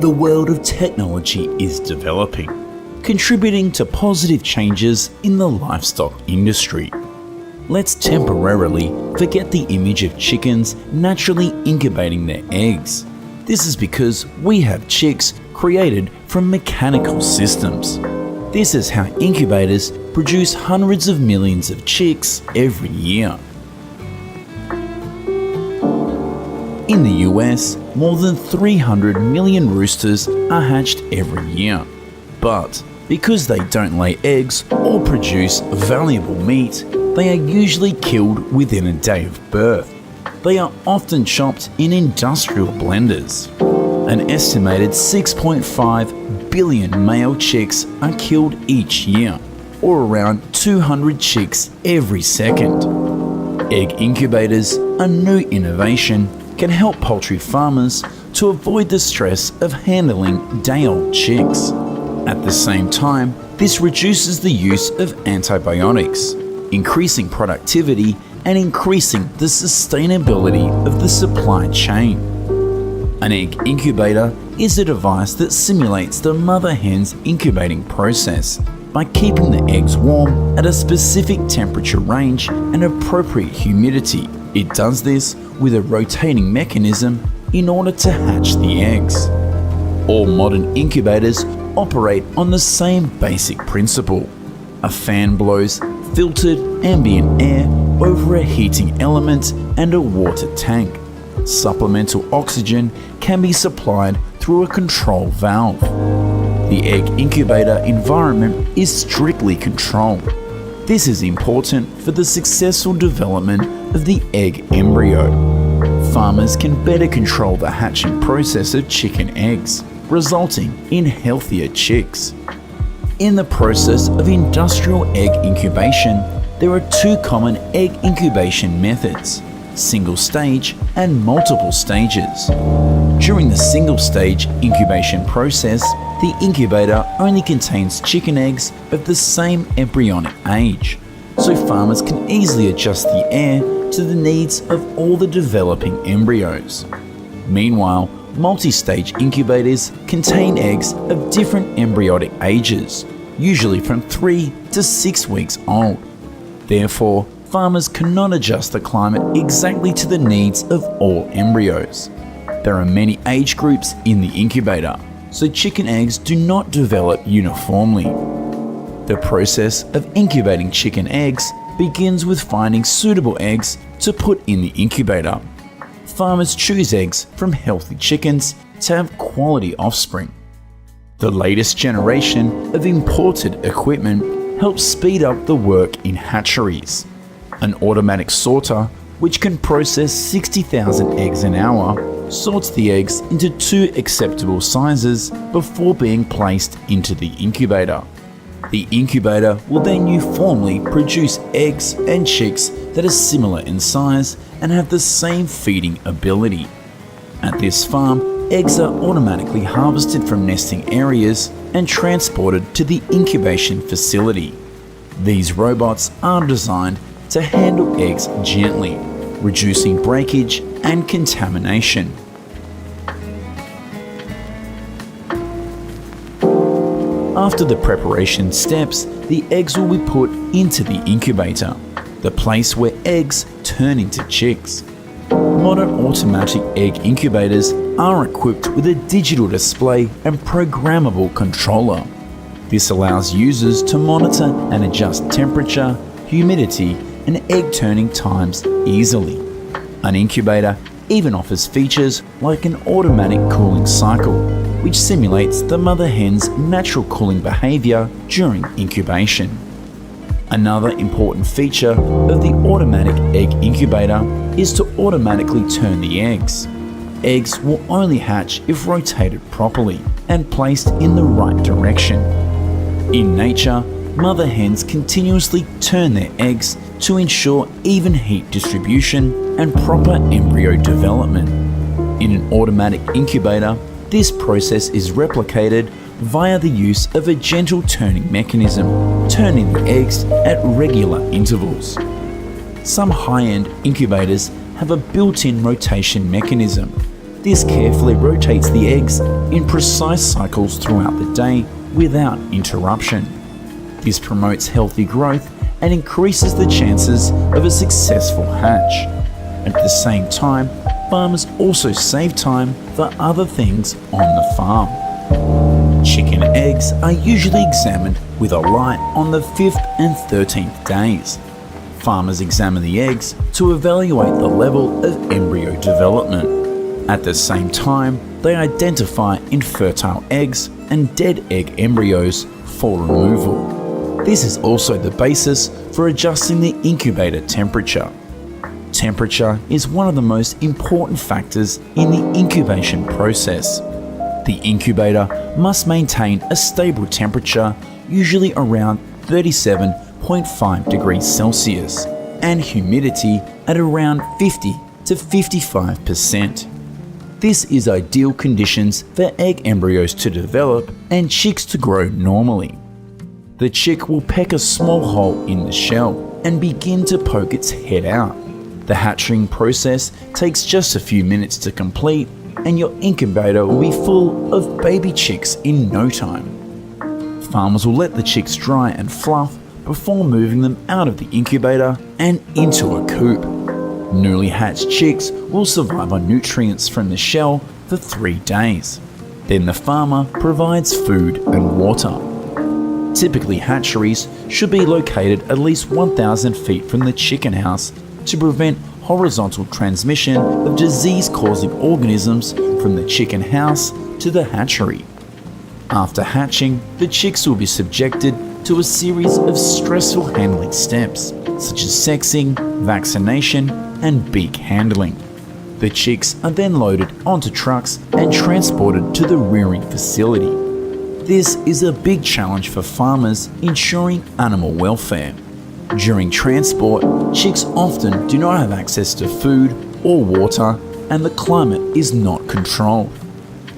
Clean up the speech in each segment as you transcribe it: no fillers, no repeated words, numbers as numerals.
the world of technology is developing, contributing to positive changes in the livestock industry. Let's temporarily forget the image of chickens naturally incubating their eggs. This is because we have chicks created from mechanical systems. This is how incubators produce hundreds of millions of chicks every year. In the US, more than 300 million roosters are hatched every year. But because they don't lay eggs or produce valuable meat, they are usually killed within a day of birth. They are often chopped in industrial blenders. An estimated 6.5 billion male chicks are killed each year, or around 200 chicks every second. Egg incubators, a new innovation, can help poultry farmers to avoid the stress of handling day-old chicks. At the same time, this reduces the use of antibiotics, increasing productivity and increasing the sustainability of the supply chain. An egg incubator is a device that simulates the mother hen's incubating process by keeping the eggs warm at a specific temperature range and appropriate humidity. It does this with a rotating mechanism in order to hatch the eggs. All modern incubators operate on the same basic principle. A fan blows filtered ambient air over a heating element and a water tank. Supplemental oxygen can be supplied through a control valve. The egg incubator environment is strictly controlled. This is important for the successful development of the egg embryo. Farmers can better control the hatching process of chicken eggs, resulting in healthier chicks. In the process of industrial egg incubation, there are two common egg incubation methods: single stage and multiple stages. During the single stage incubation process, the incubator only contains chicken eggs of the same embryonic age, so farmers can easily adjust the air to the needs of all the developing embryos. Meanwhile, multi-stage incubators contain eggs of different embryonic ages, usually from 3 to 6 weeks old. Therefore, farmers cannot adjust the climate exactly to the needs of all embryos. There are many age groups in the incubator, so chicken eggs do not develop uniformly. The process of incubating chicken eggs begins with finding suitable eggs to put in the incubator. Farmers choose eggs from healthy chickens to have quality offspring. The latest generation of imported equipment helps speed up the work in hatcheries. An automatic sorter, which can process 60,000 eggs an hour, sorts the eggs into 2 acceptable sizes before being placed into the incubator. The incubator will then uniformly produce eggs and chicks that are similar in size and have the same feeding ability. At this farm, eggs are automatically harvested from nesting areas and transported to the incubation facility. These robots are designed to handle eggs gently, reducing breakage and contamination. After the preparation steps, the eggs will be put into the incubator, the place where eggs turn into chicks. Modern automatic egg incubators are equipped with a digital display and programmable controller. This allows users to monitor and adjust temperature, humidity, and egg turning times easily. An incubator even offers features like an automatic cooling cycle, which simulates the mother hen's natural cooling behavior during incubation. Another important feature of the automatic egg incubator is to automatically turn the eggs. Eggs will only hatch if rotated properly and placed in the right direction. In nature, mother hens continuously turn their eggs to ensure even heat distribution and proper embryo development. In an automatic incubator, this process is replicated via the use of a gentle turning mechanism, turning the eggs at regular intervals. Some high-end incubators have a built-in rotation mechanism. This carefully rotates the eggs in precise cycles throughout the day without interruption. This promotes healthy growth and increases the chances of a successful hatch. At the same time, farmers also save time for other things on the farm. Chicken eggs are usually examined with a light on the 5th and 13th days. Farmers examine the eggs to evaluate the level of embryo development. At the same time, they identify infertile eggs and dead egg embryos for removal. This is also the basis for adjusting the incubator temperature. Temperature is one of the most important factors in the incubation process. The incubator must maintain a stable temperature, usually around 37.5 degrees Celsius, and humidity at around 50 to 55%. This is ideal conditions for egg embryos to develop and chicks to grow normally. The chick will peck a small hole in the shell and begin to poke its head out. The hatching process takes just a few minutes to complete, and your incubator will be full of baby chicks in no time. Farmers will let the chicks dry and fluff before moving them out of the incubator and into a coop. Newly hatched chicks will survive on nutrients from the shell for 3 days. Then the farmer provides food and water. Typically, hatcheries should be located at least 1,000 feet from the chicken house to prevent horizontal transmission of disease-causing organisms from the chicken house to the hatchery. After hatching, the chicks will be subjected to a series of stressful handling steps, such as sexing, vaccination, and beak handling. The chicks are then loaded onto trucks and transported to the rearing facility. This is a big challenge for farmers ensuring animal welfare. During transport, chicks often do not have access to food or water, and the climate is not controlled.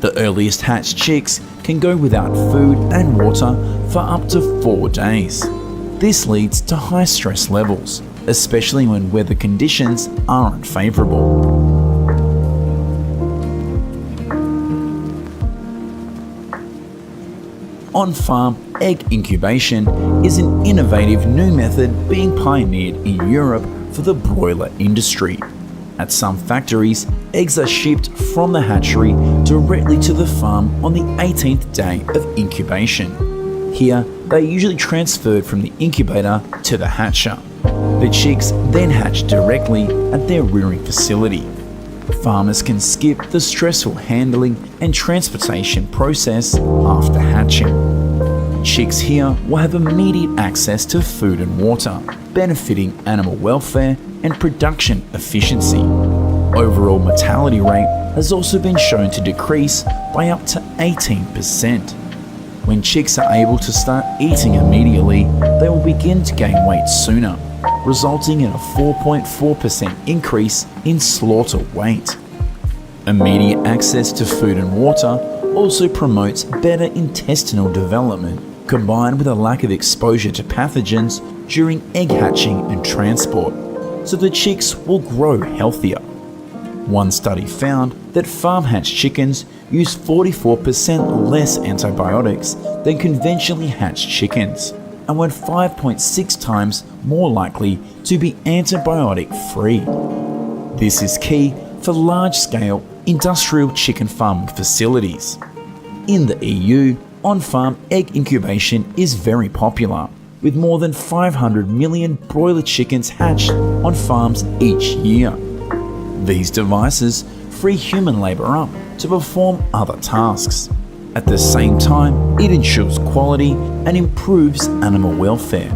The earliest hatched chicks can go without food and water for up to 4 days. This leads to high stress levels, especially when weather conditions are unfavorable. On-farm egg incubation is an innovative new method being pioneered in Europe for the broiler industry. At some factories, eggs are shipped from the hatchery directly to the farm on the 18th day of incubation. Here, they are usually transferred from the incubator to the hatcher. The chicks then hatch directly at their rearing facility. Farmers can skip the stressful handling and transportation process after hatching. Chicks here will have immediate access to food and water, benefiting animal welfare and production efficiency. Overall mortality rate has also been shown to decrease by up to 18%. When chicks are able to start eating immediately, they will begin to gain weight sooner, resulting in a 4.4% increase in slaughter weight. Immediate access to food and water also promotes better intestinal development, combined with a lack of exposure to pathogens during egg hatching and transport, so the chicks will grow healthier. One study found that farm-hatched chickens use 44% less antibiotics than conventionally hatched chickens, and were 5.6 times more likely to be antibiotic-free. This is key for large-scale industrial chicken farming facilities. In the EU, on-farm egg incubation is very popular, with more than 500 million broiler chickens hatched on farms each year. These devices free human labour up to perform other tasks. At the same time, it ensures quality and improves animal welfare.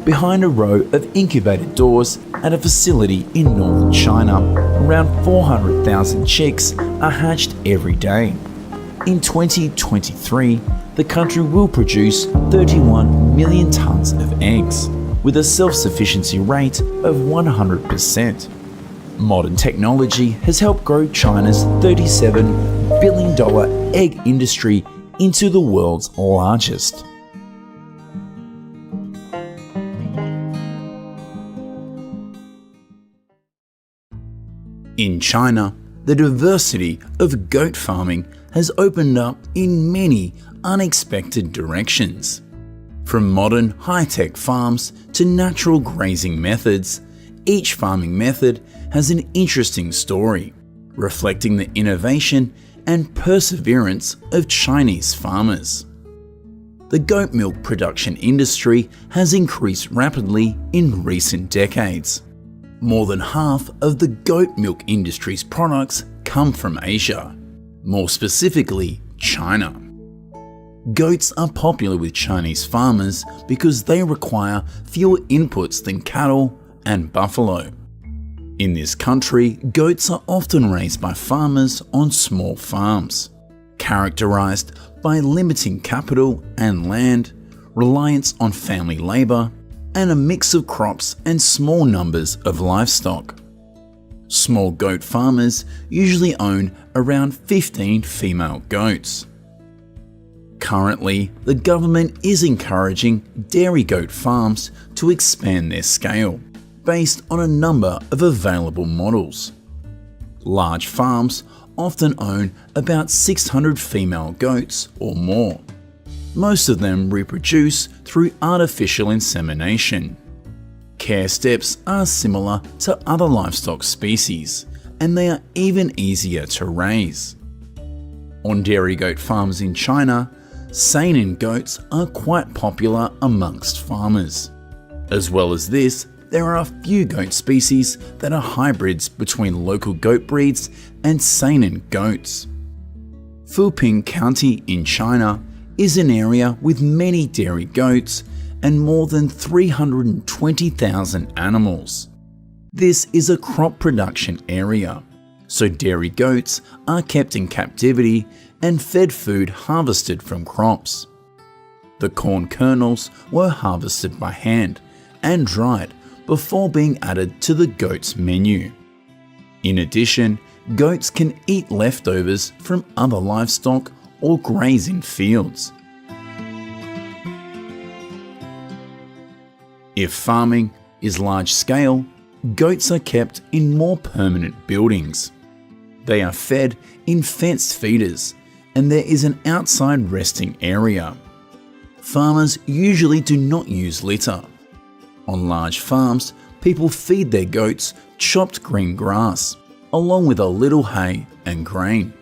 Behind a row of incubated doors at a facility in northern China, around 400,000 chicks are hatched every day. In 2023, the country will produce 31 million tons of eggs, with a self-sufficiency rate of 100%. Modern technology has helped grow China's $37 billion egg industry into the world's largest. In China, the diversity of goat farming has opened up in many unexpected directions. From modern high-tech farms to natural grazing methods, each farming method has an interesting story, reflecting the innovation and perseverance of Chinese farmers. The goat milk production industry has increased rapidly in recent decades. More than half of the goat milk industry's products come from Asia, more specifically China. Goats are popular with Chinese farmers because they require fewer inputs than cattle and buffalo. In this country, goats are often raised by farmers on small farms, characterized by limiting capital and land, reliance on family labor, and a mix of crops and small numbers of livestock. Small goat farmers usually own around 15 female goats. Currently, the government is encouraging dairy goat farms to expand their scale, based on a number of available models. Large farms often own about 600 female goats or more. Most of them reproduce through artificial insemination. Care steps are similar to other livestock species, and they are even easier to raise. On dairy goat farms in China, seinen goats are quite popular amongst farmers. As well as this, there are a few goat species that are hybrids between local goat breeds and seinen goats. Fuping County in China is an area with many dairy goats and more than 320,000 animals. This is a crop production area, so dairy goats are kept in captivity and fed food harvested from crops. The corn kernels were harvested by hand and dried before being added to the goat's menu. In addition, goats can eat leftovers from other livestock or graze in fields. If farming is large scale, goats are kept in more permanent buildings. They are fed in fenced feeders, and there is an outside resting area. Farmers usually do not use litter. On large farms, people feed their goats chopped green grass, along with a little hay and grain.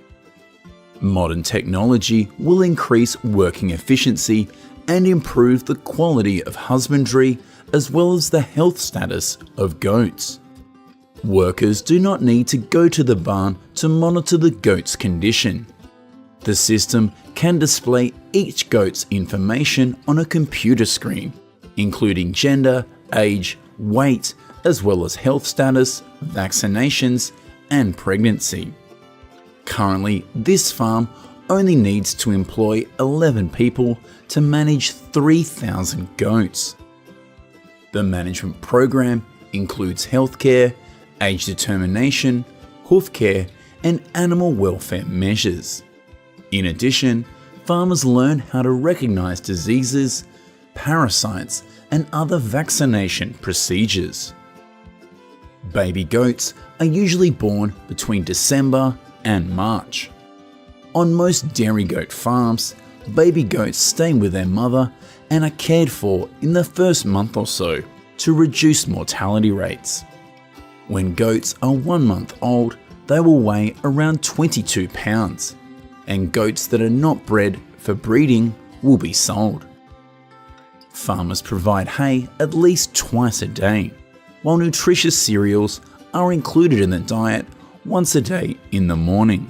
Modern technology will increase working efficiency and improve the quality of husbandry as well as the health status of goats. Workers do not need to go to the barn to monitor the goat's condition. The system can display each goat's information on a computer screen, including gender, age, weight, as well as health status, vaccinations, and pregnancy. Currently, this farm only needs to employ 11 people to manage 3,000 goats. The management program includes healthcare, age determination, hoof care, and animal welfare measures. In addition, farmers learn how to recognize diseases, parasites, and other vaccination procedures. Baby goats are usually born between December and March. On most dairy goat farms, baby goats stay with their mother and are cared for in the first month or so to reduce mortality rates. When goats are 1 month old, they will weigh around 22 pounds, and goats that are not bred for breeding will be sold. Farmers provide hay at least twice a day, while nutritious cereals are included in the diet once a day in the morning.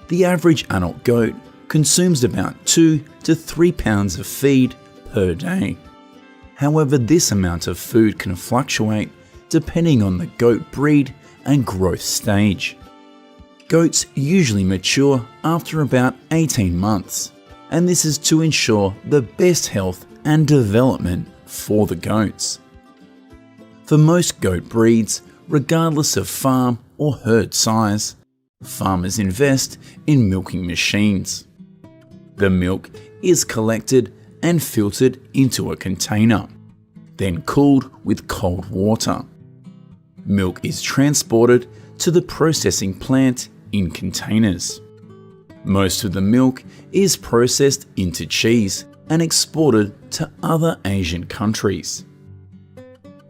The average adult goat consumes about 2 to 3 pounds of feed per day. However, this amount of food can fluctuate depending on the goat breed and growth stage. Goats usually mature after about 18 months, and this is to ensure the best health and development for the goats. For most goat breeds, regardless of farm or herd size, farmers invest in milking machines. The milk is collected and filtered into a container, then cooled with cold water. Milk is transported to the processing plant in containers. Most of the milk is processed into cheese and exported to other Asian countries.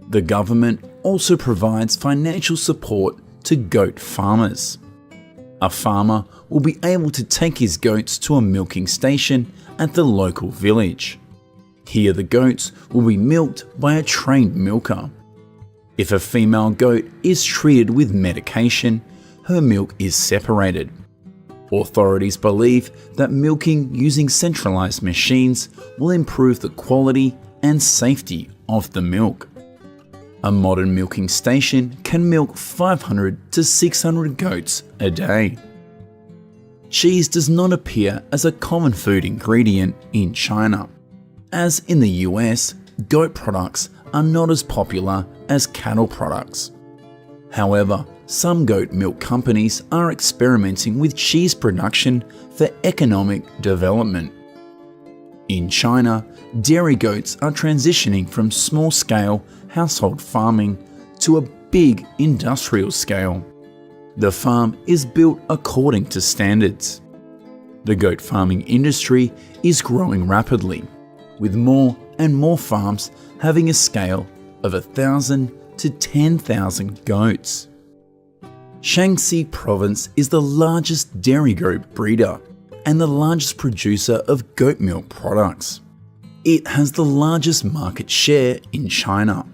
The government also provides financial support to goat farmers. A farmer will be able to take his goats to a milking station at the local village. Here the goats will be milked by a trained milker. If a female goat is treated with medication, her milk is separated. Authorities believe that milking using centralized machines will improve the quality and safety of the milk. A modern milking station can milk 500 to 600 goats a day. Cheese does not appear as a common food ingredient in China. As in the US, goat products are not as popular as cattle products. However, some goat milk companies are experimenting with cheese production for economic development. In China, dairy goats are transitioning from small-scale household farming to a big industrial scale. The farm is built according to standards. The goat farming industry is growing rapidly, with more and more farms having a scale of 1,000 to 10,000 goats. Shaanxi Province is the largest dairy goat breeder and the largest producer of goat milk products. It has the largest market share in China.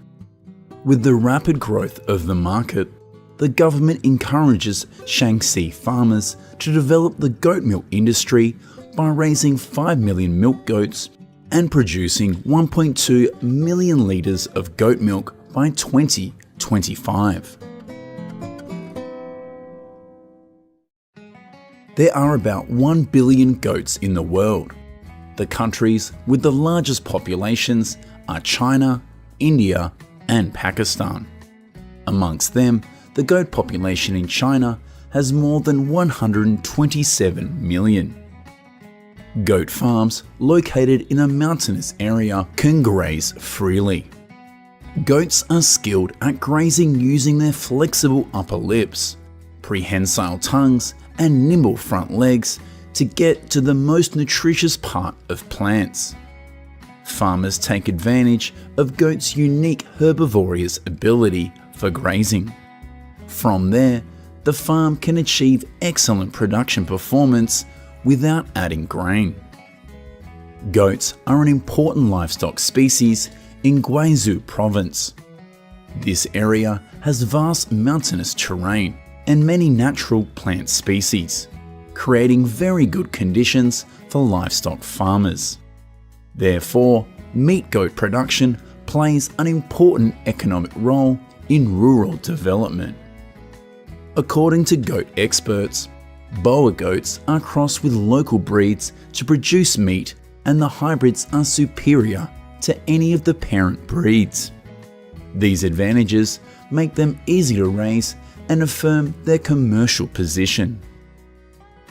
With the rapid growth of the market, the government encourages Shaanxi farmers to develop the goat milk industry by raising 5 million milk goats and producing 1.2 million litres of goat milk by 2025. There are about 1 billion goats in the world. The countries with the largest populations are China, India, and Pakistan. Amongst them, the goat population in China has more than 127 million. Goat farms located in a mountainous area can graze freely. Goats are skilled at grazing using their flexible upper lips, prehensile tongues, and nimble front legs to get to the most nutritious part of plants. Farmers take advantage of goats' unique herbivorous ability for grazing. From there, the farm can achieve excellent production performance without adding grain. Goats are an important livestock species in Guizhou Province. This area has vast mountainous terrain and many natural plant species, creating very good conditions for livestock farmers. Therefore, meat goat production plays an important economic role in rural development. According to goat experts, Boer goats are crossed with local breeds to produce meat, and the hybrids are superior to any of the parent breeds. These advantages make them easy to raise and affirm their commercial position.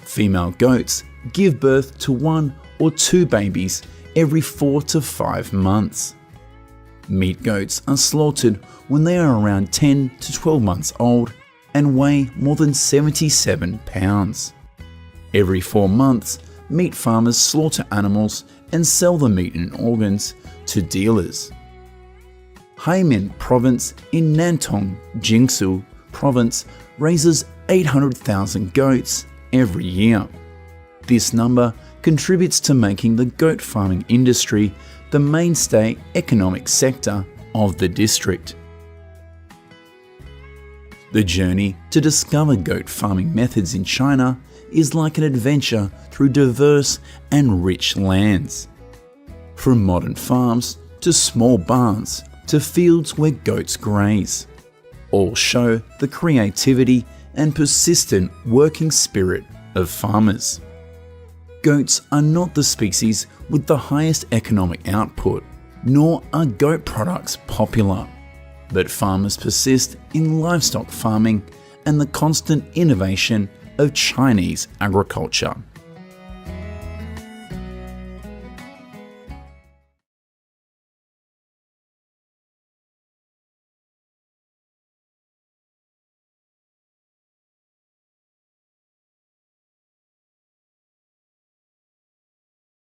Female goats give birth to 1 or 2 babies every 4 to 5 months. Meat goats are slaughtered when they are around 10 to 12 months old and weigh more than 77 pounds. Every 4 months, meat farmers slaughter animals and sell the meat and organs to dealers. Haimen Province in Nantong, Jiangsu Province raises 800,000 goats every year. This number contributes to making the goat farming industry the mainstay economic sector of the district. The journey to discover goat farming methods in China is like an adventure through diverse and rich lands. From modern farms to small barns to fields where goats graze, all show the creativity and persistent working spirit of farmers. Goats are not the species with the highest economic output, nor are goat products popular, but farmers persist in livestock farming and the constant innovation of Chinese agriculture.